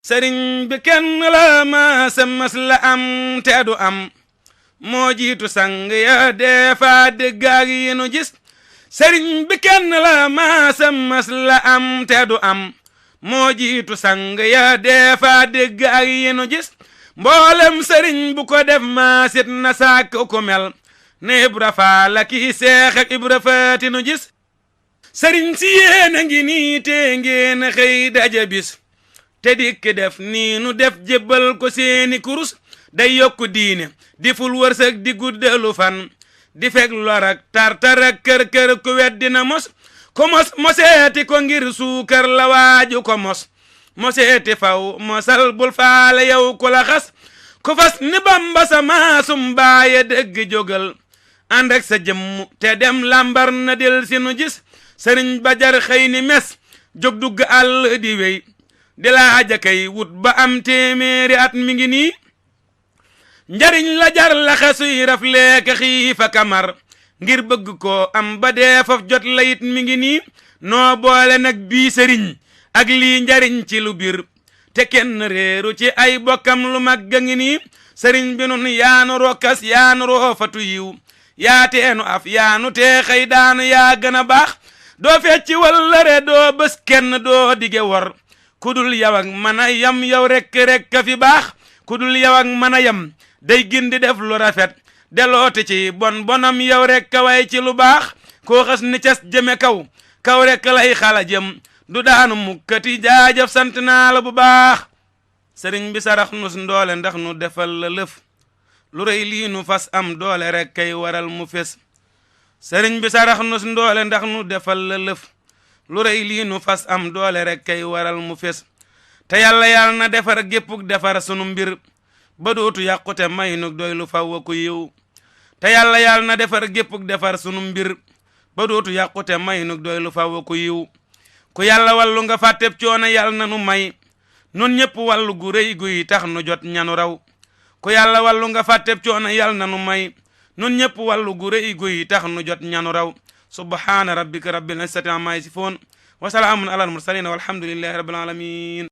sëriñ bi kenn la mas la am te du am moo jiitu sang ya defa dégg ak yi nu gis sëriñ bi kenn la mas la am te du am moo jiitu sang ya defa dégg ak yi nu gis mboolem sëriñ bu ko def maasit na sàkk ku mel ne Ibra Faal ki Seex ak Ibra Faati nu gis sëriñ si yéen a ngi nii te ngeen a xëy daje bis te dikk def nii nu def jébbal ko seeni kurus day yokku diine di ful wërsëg di guddalu fan di fekk lor ak tartar ak kër ku wet dina mos ko moseeti ko ngir suukar la waaju ko moseeti faw mosal bul faale yow ku la xas ku fas ni Bamba sa maasum baaye dëgg jógal ànd ak sa jëmm te dem lambar na del si nu gis sëriñ ba jar xëy ni mes jóg dugg àll di wey di laaja kay wut ba am téeméeri at mi ngi nii njariñ la jar la xesuy raf leeka xiifa kamar ngir bëgg ko am ba dee faf jot la it mi ngi nii noo boole nag bii sëriñ ak lii njariñ ci lu bir te kenn réeru ci ay bokkam lu mag ga ngi nii sëriñ bi nun yaanu rokkas yaanu roofatu yiw yaa teenu af yaanu tee xëy daanu yaa gën a baax doo fecci wallare doo bés kenn doo dige wor kudul yow ak mën a yam yow rekk ka fi baax kudul yow ak mën a yam day gindi def lu rafet deloote ci bonam yow rekk way ci lu baax koo xas ni cas jëme kaw rekk lay xala jëm du daanu mukkati jaajëf sant naa la bu baax sëriñ bi sarax nus ndoole ndax nu defal la lëf lu rëy lii nu fas am doole rekk kay waral mu fes sëriñ bi sarax nus ndoole ndax nu defal la lëf lu rëy lii nu fas am doole rekk kay waral mu fes te yàlla na defar géppuk defar sunu mbir ba dootu yàqute may nu doy lu faw ku yiw te yàlla na defar géppuk defar sunu mbir ba dootu yàqute may nu doy lu faw ku yiw ku yàlla wallu nga fàtteb coono yàlla na nu may nun ñëpp wallu gu rëy guy tax nu jot ñanu raw ku yàlla wallu nga fàtteb coono yàlla na nu may nun ñëpp wallu gu rëy guy tax nu jot ñanu raw subhaana rabbika rabbil izzati amma yasifoon wa salaamun alal mursaliin walhamdulillahi rabbil alamin